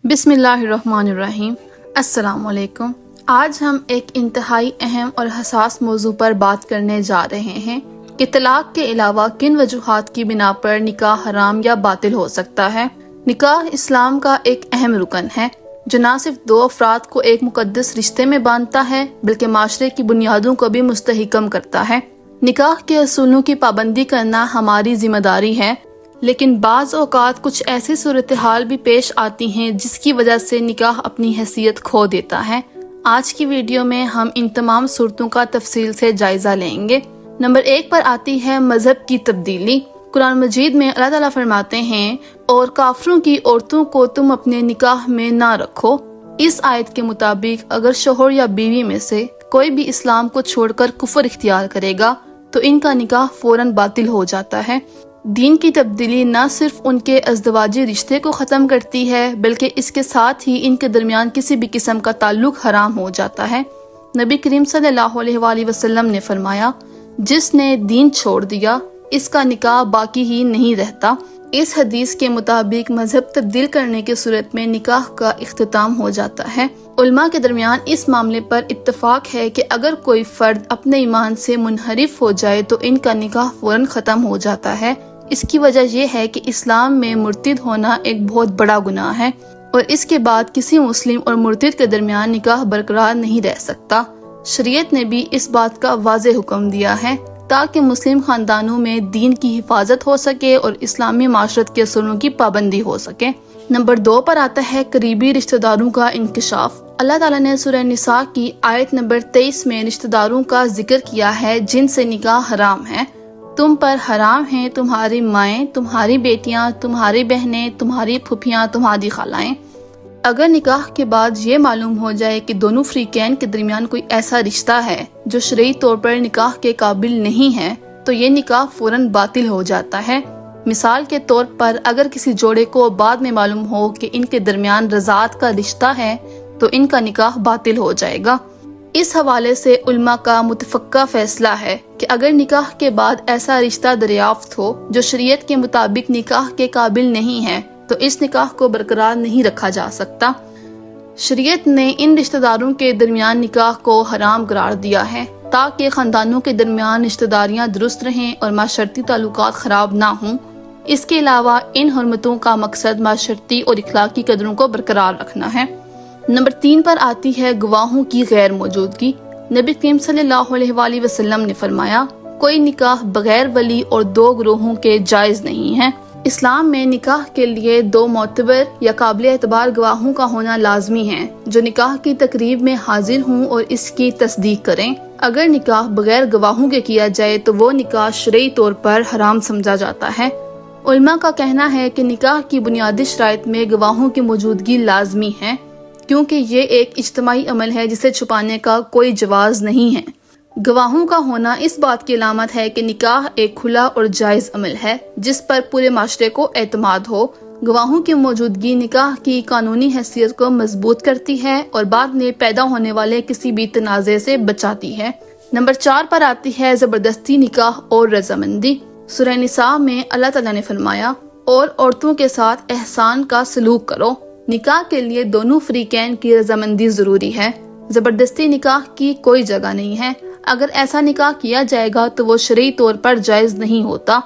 بسم اللہ الرحمن الرحیم۔ السلام علیکم۔ آج ہم ایک انتہائی اہم اور حساس موضوع پر بات کرنے جا رہے ہیں کہ طلاق کے علاوہ کن وجوہات کی بنا پر نکاح حرام یا باطل ہو سکتا ہے۔ نکاح اسلام کا ایک اہم رکن ہے جو نہ صرف دو افراد کو ایک مقدس رشتے میں باندھتا ہے بلکہ معاشرے کی بنیادوں کو بھی مستحکم کرتا ہے۔ نکاح کے اصولوں کی پابندی کرنا ہماری ذمہ داری ہے، لیکن بعض اوقات کچھ ایسی صورتحال بھی پیش آتی ہیں جس کی وجہ سے نکاح اپنی حیثیت کھو دیتا ہے۔ آج کی ویڈیو میں ہم ان تمام صورتوں کا تفصیل سے جائزہ لیں گے۔ نمبر 1 پر آتی ہے مذہب کی تبدیلی۔ قرآن مجید میں اللہ تعالیٰ فرماتے ہیں، اور کافروں کی عورتوں کو تم اپنے نکاح میں نہ رکھو۔ اس آیت کے مطابق اگر شوہر یا بیوی میں سے کوئی بھی اسلام کو چھوڑ کر کفر اختیار کرے گا تو ان کا نکاح فوراً باطل ہو جاتا ہے۔ دین کی تبدیلی نہ صرف ان کے ازدواجی رشتے کو ختم کرتی ہے بلکہ اس کے ساتھ ہی ان کے درمیان کسی بھی قسم کا تعلق حرام ہو جاتا ہے۔ نبی کریم صلی اللہ علیہ وآلہ وسلم نے فرمایا، جس نے دین چھوڑ دیا اس کا نکاح باقی ہی نہیں رہتا۔ اس حدیث کے مطابق مذہب تبدیل کرنے کی صورت میں نکاح کا اختتام ہو جاتا ہے۔ علماء کے درمیان اس معاملے پر اتفاق ہے کہ اگر کوئی فرد اپنے ایمان سے منحرف ہو جائے تو ان کا نکاح فوراً ختم ہو جاتا ہے۔ اس کی وجہ یہ ہے کہ اسلام میں مرتد ہونا ایک بہت بڑا گناہ ہے اور اس کے بعد کسی مسلم اور مرتد کے درمیان نکاح برقرار نہیں رہ سکتا۔ شریعت نے بھی اس بات کا واضح حکم دیا ہے تاکہ مسلم خاندانوں میں دین کی حفاظت ہو سکے اور اسلامی معاشرت کے اصولوں کی پابندی ہو سکے۔ نمبر 2 پر آتا ہے قریبی رشتہ داروں کا انکشاف۔ اللہ تعالیٰ نے سورہ نساء کی آیت نمبر 23 میں رشتہ داروں کا ذکر کیا ہے جن سے نکاح حرام ہے۔ تم پر حرام ہیں تمہاری مائیں، تمہاری بیٹیاں، تمہاری بہنیں، تمہاری پھوپھیاں، تمہاری خالائیں۔ اگر نکاح کے بعد یہ معلوم ہو جائے کہ دونوں فریقین کے درمیان کوئی ایسا رشتہ ہے جو شرعی طور پر نکاح کے قابل نہیں ہے تو یہ نکاح فوراً باطل ہو جاتا ہے۔ مثال کے طور پر اگر کسی جوڑے کو بعد میں معلوم ہو کہ ان کے درمیان رضاعت کا رشتہ ہے تو ان کا نکاح باطل ہو جائے گا۔ اس حوالے سے علماء کا متفقہ فیصلہ ہے کہ اگر نکاح کے بعد ایسا رشتہ دریافت ہو جو شریعت کے مطابق نکاح کے قابل نہیں ہے تو اس نکاح کو برقرار نہیں رکھا جا سکتا۔ شریعت نے ان رشتہ داروں کے درمیان نکاح کو حرام قرار دیا ہے تاکہ خاندانوں کے درمیان رشتہ داریاں درست رہیں اور معاشرتی تعلقات خراب نہ ہوں۔ اس کے علاوہ ان حرمتوں کا مقصد معاشرتی اور اخلاقی قدروں کو برقرار رکھنا ہے۔ نمبر 3 پر آتی ہے گواہوں کی غیر موجودگی۔ نبی کریم صلی اللہ علیہ وآلہ وسلم نے فرمایا، کوئی نکاح بغیر ولی اور 2 گروہوں کے جائز نہیں ہے۔ اسلام میں نکاح کے لیے 2 معتبر یا قابل اعتبار گواہوں کا ہونا لازمی ہے جو نکاح کی تقریب میں حاضر ہوں اور اس کی تصدیق کریں۔ اگر نکاح بغیر گواہوں کے کیا جائے تو وہ نکاح شرعی طور پر حرام سمجھا جاتا ہے۔ علماء کا کہنا ہے کہ نکاح کی بنیادی شرائط میں گواہوں کی موجودگی لازمی ہے کیونکہ یہ ایک اجتماعی عمل ہے جسے چھپانے کا کوئی جواز نہیں ہے۔ گواہوں کا ہونا اس بات کی علامت ہے کہ نکاح ایک کھلا اور جائز عمل ہے جس پر پورے معاشرے کو اعتماد ہو۔ گواہوں کی موجودگی نکاح کی قانونی حیثیت کو مضبوط کرتی ہے اور بعد میں پیدا ہونے والے کسی بھی تنازع سے بچاتی ہے۔ نمبر 4 پر آتی ہے زبردستی نکاح اور رضامندی۔ سورہ نساء میں اللہ تعالیٰ نے فرمایا، اور عورتوں کے ساتھ احسان کا سلوک کرو۔ نکاح کے لیے دونوں فریقین کی رضامندی ضروری ہے۔ زبردستی نکاح کی کوئی جگہ نہیں ہے۔ اگر ایسا نکاح کیا جائے گا تو وہ شرعی طور پر جائز نہیں ہوتا۔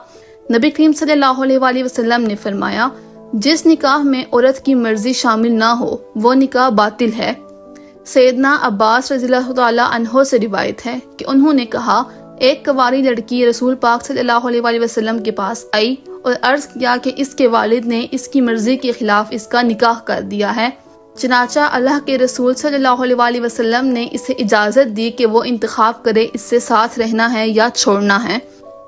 نبی کریم صلی اللہ علیہ وآلہ وسلم نے فرمایا، جس نکاح میں عورت کی مرضی شامل نہ ہو وہ نکاح باطل ہے۔ سیدنا عباس رضی اللہ تعالیٰ عنہ سے روایت ہے کہ انہوں نے کہا، ایک کنواری لڑکی رسول پاک صلی اللہ علیہ وآلہ وسلم کے پاس آئی اور عرض کیا کہ اس کے والد نے اس کی مرضی کے خلاف اس کا نکاح کر دیا ہے۔ چنانچہ اللہ کے رسول صلی اللہ علیہ وآلہ وسلم نے اسے اجازت دی کہ وہ انتخاب کرے اس سے ساتھ رہنا ہے یا چھوڑنا ہے۔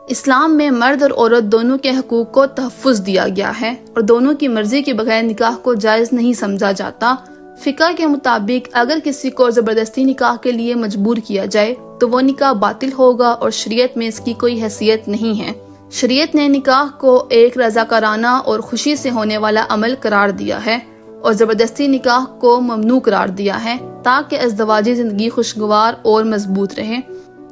اسلام میں مرد اور عورت دونوں کے حقوق کو تحفظ دیا گیا ہے اور دونوں کی مرضی کے بغیر نکاح کو جائز نہیں سمجھا جاتا۔ فقہ کے مطابق اگر کسی کو زبردستی نکاح کے لیے مجبور کیا جائے تو وہ نکاح باطل ہوگا اور شریعت میں اس کی کوئی حیثیت نہیں ہے۔ شریعت نے نکاح کو ایک رضاکارانہ اور خوشی سے ہونے والا عمل قرار دیا ہے اور زبردستی نکاح کو ممنوع قرار دیا ہے تاکہ ازدواجی زندگی خوشگوار اور مضبوط رہے۔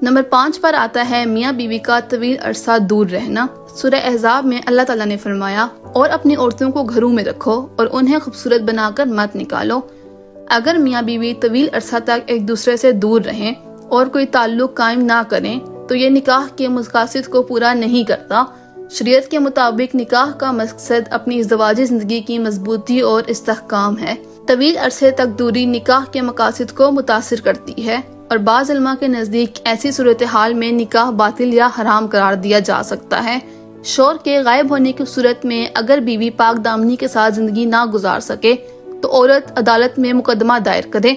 نمبر 5 پر آتا ہے میاں بیوی کا طویل عرصہ دور رہنا۔ سورہ احزاب میں اللہ تعالیٰ نے فرمایا، اور اپنی عورتوں کو گھروں میں رکھو اور انہیں خوبصورت بنا کر مت نکالو۔ اگر میاں بیوی طویل عرصہ تک ایک دوسرے سے دور رہیں اور کوئی تعلق قائم نہ کریں تو یہ نکاح کے مقاصد کو پورا نہیں کرتا۔ شریعت کے مطابق نکاح کا مقصد اپنی ازدواجی زندگی کی مضبوطی اور استحکام ہے۔ طویل عرصے تک دوری نکاح کے مقاصد کو متاثر کرتی ہے اور بعض علماء کے نزدیک ایسی صورتحال میں نکاح باطل یا حرام قرار دیا جا سکتا ہے۔ شوہر کے غائب ہونے کی صورت میں اگر بیوی پاک دامنی کے ساتھ زندگی نہ گزار سکے تو عورت عدالت میں مقدمہ دائر کرے۔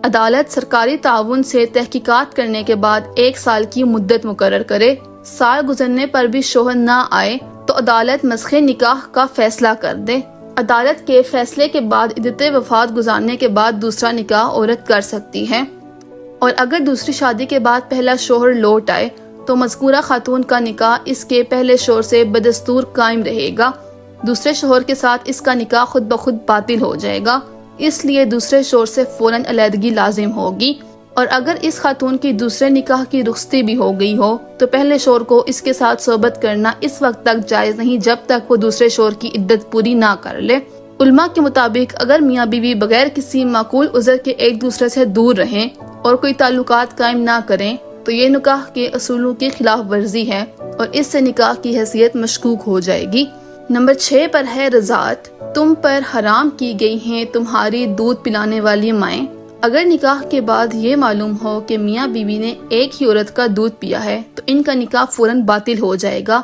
عدالت سرکاری تعاون سے تحقیقات کرنے کے بعد 1 سال کی مدت مقرر کرے۔ سال گزرنے پر بھی شوہر نہ آئے تو عدالت مسخ نکاح کا فیصلہ کر دے۔ عدالت کے فیصلے کے بعد عدت وفات گزارنے کے بعد دوسرا نکاح عورت کر سکتی ہے، اور اگر دوسری شادی کے بعد پہلا شوہر لوٹ آئے تو مذکورہ خاتون کا نکاح اس کے پہلے شوہر سے بدستور قائم رہے گا۔ دوسرے شوہر کے ساتھ اس کا نکاح خود بخود باطل ہو جائے گا، اس لیے دوسرے شوہر سے فوراً علیحدگی لازم ہوگی۔ اور اگر اس خاتون کی دوسرے نکاح کی رخصتی بھی ہو گئی ہو تو پہلے شوہر کو اس کے ساتھ صحبت کرنا اس وقت تک جائز نہیں جب تک وہ دوسرے شوہر کی عدت پوری نہ کر لے۔ علماء کے مطابق اگر میاں بیوی بغیر کسی معقول عذر کے ایک دوسرے سے دور رہیں اور کوئی تعلقات قائم نہ کریں تو یہ نکاح کے اصولوں کی خلاف ورزی ہے اور اس سے نکاح کی حیثیت مشکوک ہو جائے گی۔ نمبر 6 پر ہے رضاعت۔ تم پر حرام کی گئی ہیں تمہاری دودھ پلانے والی مائیں۔ اگر نکاح کے بعد یہ معلوم ہو کہ میاں بیوی نے ایک ہی عورت کا دودھ پیا ہے تو ان کا نکاح فوراً باطل ہو جائے گا۔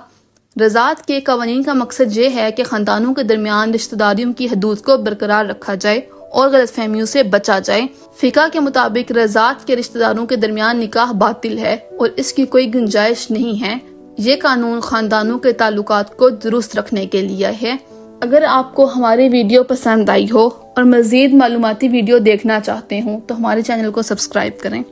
رضاعت کے قوانین کا مقصد یہ ہے کہ خاندانوں کے درمیان رشتہ داریوں کی حدود کو برقرار رکھا جائے اور غلط فہمیوں سے بچا جائے۔ فقہ کے مطابق رضاعت کے رشتہ داروں کے درمیان نکاح باطل ہے اور اس کی کوئی گنجائش نہیں ہے۔ یہ قانون خاندانوں کے تعلقات کو درست رکھنے کے لیے ہے۔ اگر آپ کو ہماری ویڈیو پسند آئی ہو اور مزید معلوماتی ویڈیو دیکھنا چاہتے ہوں تو ہمارے چینل کو سبسکرائب کریں۔